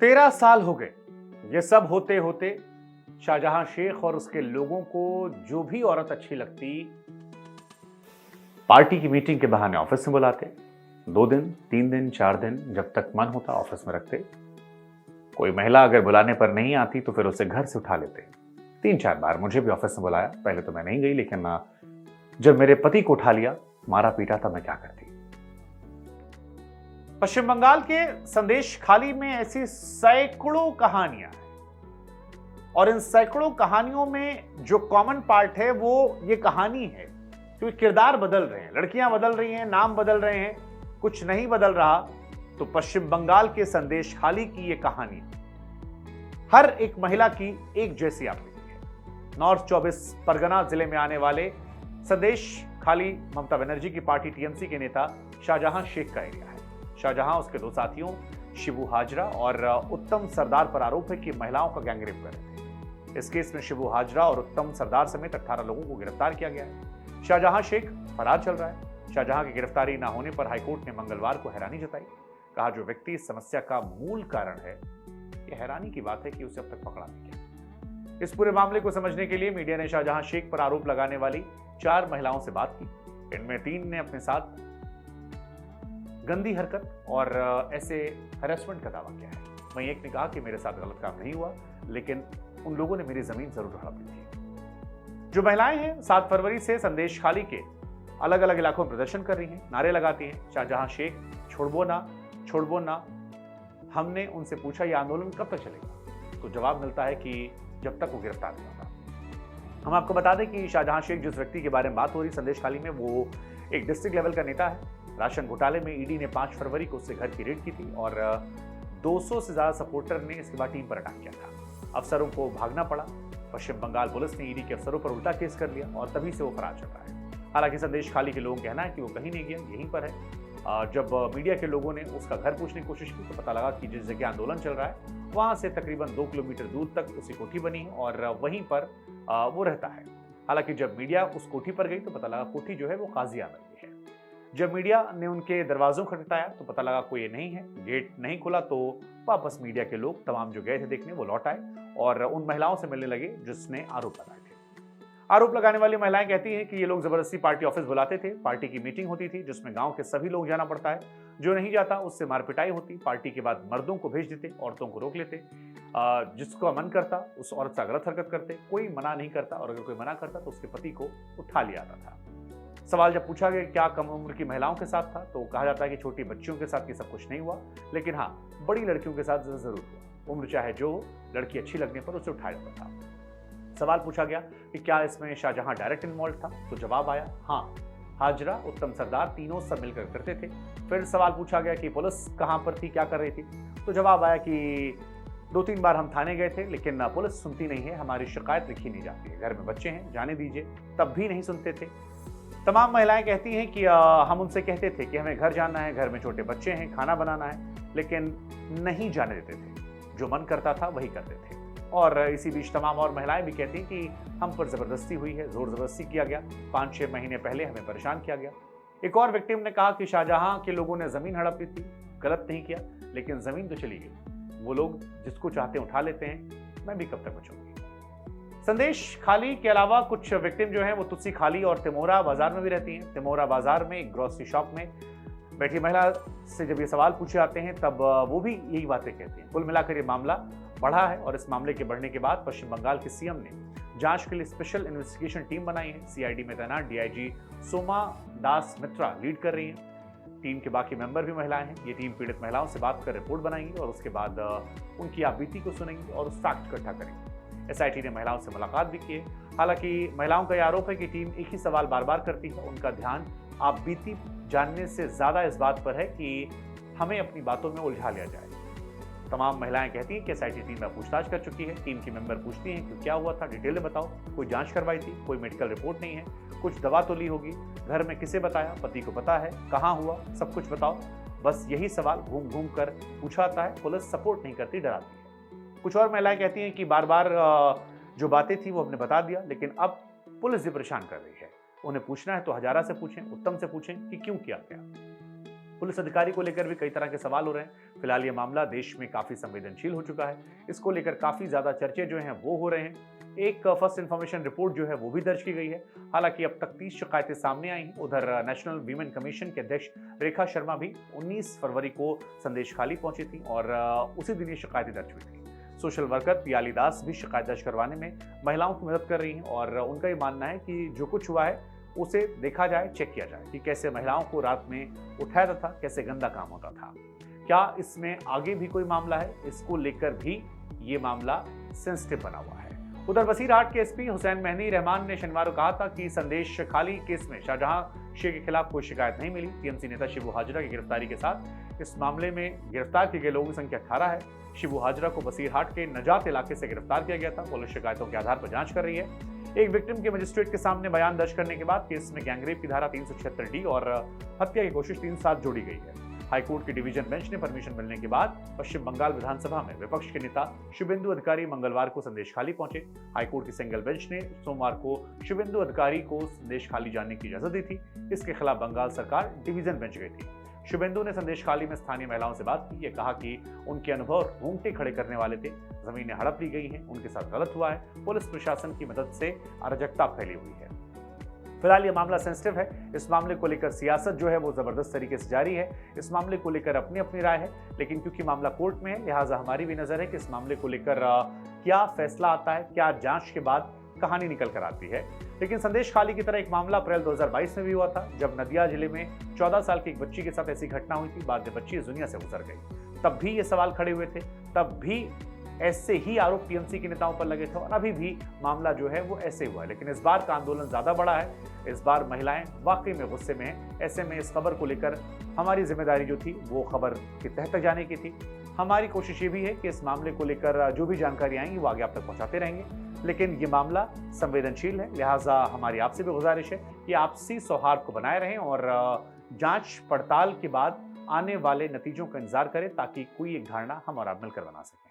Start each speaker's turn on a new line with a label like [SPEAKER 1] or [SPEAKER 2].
[SPEAKER 1] 13 साल हो गए ये सब होते होते। शाहजहां शेख और उसके लोगों को जो भी औरत अच्छी लगती, पार्टी की मीटिंग के बहाने ऑफिस में बुलाते। 2 दिन, 3 दिन, 4 दिन, जब तक मन होता ऑफिस में रखते। कोई महिला अगर बुलाने पर नहीं आती तो फिर उसे घर से उठा लेते। 3-4 बार मुझे भी ऑफिस में बुलाया। पहले तो मैं नहीं गई, लेकिन जब मेरे पति को उठा लिया, मारा पीटा, तब मैं क्या करती। पश्चिम बंगाल के संदेश खाली में ऐसी सैकड़ों कहानियां हैं, और इन सैकड़ों कहानियों में जो कॉमन पार्ट है वो ये कहानी है, क्योंकि किरदार बदल रहे हैं, लड़कियां बदल रही हैं, नाम बदल रहे हैं, कुछ नहीं बदल रहा। तो पश्चिम बंगाल के संदेश खाली की ये कहानी हर एक महिला की एक जैसी आती है। नॉर्थ 24 परगना जिले में आने वाले संदेश खाली ममता बनर्जी की पार्टी टीएमसी के नेता शाहजहां शेख का एरिया है। शाहजहां उसके 2 साथियों शिबू हाजरा और उत्तम सरदार पर आरोप है कि महिलाओं का गैंगरेप कर रहे थे। इस केस में शिबू हाजरा और उत्तम सरदार समेत 18 लोगों को गिरफ्तार किया गया है। शाहजहां शेख फरार चल रहा है। शाहजहां की गिरफ्तारी न होने पर हाईकोर्ट ने मंगलवार को हैरानी जताई। कहा, जो व्यक्ति इस समस्या का मूल कारण है, यह हैरानी की बात है कि उसे अब तक पकड़ा नहीं गया। इस पूरे मामले को समझने के लिए मीडिया ने शाहजहां शेख पर आरोप लगाने वाली 4 महिलाओं से बात की। इनमें 3 ने अपने साथ गंदी हरकत और ऐसे हैरेसमेंट का दावा किया है। वहीं एक ने कहा कि मेरे साथ गलत काम नहीं हुआ, लेकिन उन लोगों ने मेरी जमीन जरूर हड़प ली थी। जो महिलाएं हैं 7 फरवरी से संदेश खाली के अलग अलग इलाकों में प्रदर्शन कर रही हैं, नारे लगाती हैं, शाहजहां शेख छोड़बो ना, छोड़बो ना। हमने उनसे पूछा यह आंदोलन कब तक चलेगा, तो जवाब मिलता है कि जब तक वो गिरफ्तार नहीं होता। हम आपको बता दें कि शाहजहां शेख जिस व्यक्ति के बारे में बात हो रही संदेश खाली में, वो एक डिस्ट्रिक्ट लेवल का नेता है। राशन घोटाले में ईडी ने 5 फरवरी को उससे घर की रेड की थी और 200 से ज्यादा सपोर्टर ने इसके बाद टीम पर अटैक किया था। अफसरों को भागना पड़ा। पश्चिम बंगाल पुलिस ने ईडी के अफसरों पर उल्टा केस कर लिया और तभी से वो फरार चल रहा है। हालांकि संदेश खाली के लोगों का कहना है कि वो कहीं नहीं गया, यहीं पर है। जब मीडिया के लोगों ने उसका घर पूछने की कोशिश की तो पता लगा कि जिस जगह आंदोलन चल रहा है वहां से तकरीबन 2 किलोमीटर दूर तक उसकी कोठी बनी है और वहीं पर वो रहता है। हालांकि जब मीडिया उस कोठी पर गई तो पता लगा कोठी जो है वो काजी आमद की है। जब मीडिया ने उनके दरवाजों खटखटाया तो पता लगा कोई नहीं है, गेट नहीं खुला, तो वापस मीडिया के लोग तमाम जो गए थे देखने वो लौट आए और उन महिलाओं से मिलने लगे जिसने आरोप लगाए थे। आरोप लगाने वाली महिलाएं कहती हैं कि ये लोग जबरदस्ती पार्टी ऑफिस बुलाते थे। पार्टी की मीटिंग होती थी जिसमें गांव के सभी लोग जाना पड़ता है। जो नहीं जाता उससे मारपिटाई होती। पार्टी के बाद मर्दों को भेज देते, औरतों को रोक लेते। जिसको मन करता उस औरत से गलत हरकत करते। कोई मना नहीं करता और अगर कोई मना करता तो उसके पति को उठा लिया जाता था। सवाल जब पूछा गया क्या कम उम्र की महिलाओं के साथ था तो कहा जाता है कि छोटी बच्चियों के साथ ये सब कुछ नहीं हुआ, लेकिन हाँ बड़ी लड़कियों के साथ जरूर हुआ। उम्र चाहे जो हो, लड़की अच्छी लगने पर उसे उठाया जाता था। सवाल पूछा गया कि क्या इसमें शाहजहां डायरेक्ट इन्वॉल्व था, तो जवाब आया हाँ, हाजरा, उत्तम सरदार तीनों सब मिलकर करते थे। फिर सवाल पूछा गया कि पुलिस कहां पर थी, क्या कर रही थी, तो जवाब आया कि 2-3 बार हम थाने गए थे लेकिन पुलिस सुनती नहीं है, हमारी शिकायत लिखी नहीं जाती है, घर में बच्चे हैं जाने दीजिए, तब भी नहीं सुनते थे। तमाम महिलाएं कहती हैं कि हम उनसे कहते थे कि हमें घर जाना है, घर में छोटे बच्चे हैं, खाना बनाना है, लेकिन नहीं जाने देते थे। जो मन करता था वही करते थे। और इसी बीच तमाम और महिलाएं भी कहती हैं कि हम पर जबरदस्ती हुई है, जोर जबरदस्ती किया गया, 5-6 महीने पहले हमें परेशान किया गया। एक और विक्टिम ने कहा कि शाहजहां के लोगों ने जमीन हड़प ली थी, गलत नहीं किया, लेकिन जमीन तो चली गई। वो लोग जिसको चाहते उठा लेते हैं, मैं भी कब तक बचूंगी। संदेश खाली के अलावा कुछ विक्टिम जो हैं वो तुलसी खाली और तिमोरा बाजार में भी रहती हैं। तिमोरा बाजार में एक ग्रोसरी शॉप में बैठी महिला से जब ये सवाल पूछे जाते हैं तब वो भी यही बातें कहती हैं। कुल मिलाकर ये मामला बढ़ा है और इस मामले के बढ़ने के बाद पश्चिम बंगाल के सीएम ने जांच के लिए स्पेशल इन्वेस्टिगेशन टीम बनाई है। सीआईडी में तैनात डीआईजी सोमा दास मित्रा लीड कर रही हैं। टीम के बाकी मेंबर भी महिलाएं हैं। ये टीम पीड़ित महिलाओं से बात कर रिपोर्ट बनाएंगी और उसके बाद उनकी आपबीती को सुनेंगी और उस फैक्ट इकट्ठा करेंगी। एसआईटी ने महिलाओं से मुलाकात भी की है। हालांकि महिलाओं का यह आरोप है कि टीम एक ही सवाल बार बार करती है, उनका ध्यान आपबीती जानने से ज्यादा इस बात पर है कि हमें अपनी बातों में उलझा लिया जाए। तमाम महिलाएं कहती हैं कि एसआईटी टीम में पूछताछ कर चुकी है। टीम की मेंबर पूछती हैं कि क्या हुआ था, डिटेल में बताओ, कोई जांच करवाई थी, कोई मेडिकल रिपोर्ट नहीं है, कुछ दवा तो ली होगी, घर में किसे बताया, पति को पता है, कहाँ हुआ, सब कुछ बताओ। बस यही सवाल घूम घूम कर पूछा जाता है। पुलिस सपोर्ट नहीं करती, डराती है। कुछ और महिलाएं कहती हैं कि बार बार जो बातें थी वो हमने बता दिया, लेकिन अब पुलिस भी परेशान कर रही है। उन्हें पूछना है तो हजारा से पूछें, उत्तम से पूछें कि क्यों किया गया। पुलिस अधिकारी को लेकर भी कई तरह के सवाल हो रहे हैं। फिलहाल ये मामला देश में काफी संवेदनशील हो चुका है। इसको लेकर काफी ज्यादा चर्चे जो हैं वो हो रहे हैं। एक फर्स्ट इन्फॉर्मेशन रिपोर्ट जो है वो भी दर्ज की गई है। हालांकि अब तक 30 शिकायतें सामने आई हैं। उधर नेशनल वीमेन कमीशन के अध्यक्ष रेखा शर्मा भी 19 फरवरी को संदेश खाली पहुंची थी और उसी दिन ये शिकायतें दर्ज हुई थी। सोशल वर्कर पियाली दास भी शिकायत दर्ज करवाने में महिलाओं की मदद कर रही हैं और उनका ये मानना है कि जो कुछ हुआ है उसे देखा जाए, चेक किया जाए कि कैसे महिलाओं को रात में उठाया जाता था, कैसे गंदा काम होता था। क्या इसमें आगे भी कोई मामला है? इसको लेकर भी ये मामला सेंसिटिव बना हुआ है। उधर बसीरहाट के एसपी हुसैन मेहदी रहमान ने शनिवार को कहा था कि संदेश खाली केस में शाहजहां शेख के खिलाफ कोई शिकायत नहीं मिली। टीएमसी नेता शिबू हाजरा की गिरफ्तारी के साथ इस मामले में गिरफ्तार किए गए लोगों की संख्या 18 है। शिबू हाजरा को बसीरहाट के नजात इलाके से गिरफ्तार किया गया था। पुलिस शिकायतों के आधार पर जांच कर रही है। एक विक्टिम के मजिस्ट्रेट के सामने बयान दर्ज करने के बाद केस में गैंगरेप की धारा 376D और हत्या की कोशिश 3 साथ जोड़ी गई है। हाईकोर्ट की डिवीजन बेंच ने परमिशन मिलने के बाद पश्चिम बंगाल विधानसभा में विपक्ष के नेता शुभेंदु अधिकारी मंगलवार को संदेश खाली पहुंचे। हाईकोर्ट की सिंगल बेंच ने सोमवार को शुभेंदु अधिकारी को संदेश खाली जाने की इजाजत दी थी। इसके खिलाफ बंगाल सरकार डिवीजन बेंच गई थी। शुभेंदु ने संदेश खाली में स्थानीय महिलाओं से बात की। ये कहा कि उनके अनुभव रोंगटे खड़े करने वाले थे। जमीनें हड़प ली गई हैं, उनके साथ गलत हुआ है। पुलिस प्रशासन की मदद से अराजकता फैली हुई है। फिलहाल ये मामला सेंसिटिव है। इस मामले को लेकर सियासत जो है वो जबरदस्त तरीके से जारी है। इस मामले को लेकर अपनी अपनी राय है, लेकिन क्योंकि मामला कोर्ट में है लिहाजा हमारी भी नजर है कि इस मामले को लेकर क्या फैसला आता है, क्या जांच के बाद कहानी निकल कर आती है। लेकिन संदेश खाली की तरह एक मामला अप्रैल 2022 में भी हुआ था, जब नदिया जिले में 14 साल की एक बच्ची के साथ ऐसी घटना हुई थी। बाद में बच्ची इस दुनिया से गुजर गई। तब भी ये सवाल खड़े हुए थे, तब भी ऐसे ही आरोप टीएमसी के नेताओं पर लगे थे और अभी भी मामला जो है वो ऐसे हुआ है। लेकिन इस बार का आंदोलन ज्यादा बड़ा है। इस बार महिलाएं वाकई में गुस्से में हैं। ऐसे में इस खबर को लेकर हमारी जिम्मेदारी जो थी वो खबर की तह तक जाने की थी। हमारी कोशिश ये भी है कि इस मामले को लेकर जो भी जानकारी आएंगी वो आगे आप तक पहुंचाते रहेंगे। लेकिन ये मामला संवेदनशील है, लिहाजा हमारी आपसे भी गुजारिश है कि आपसी सौहार्द को बनाए रहें और जांच पड़ताल के बाद आने वाले नतीजों का इंतजार करें ताकि कोई एक धारणा हम और आप मिलकर बना सकें।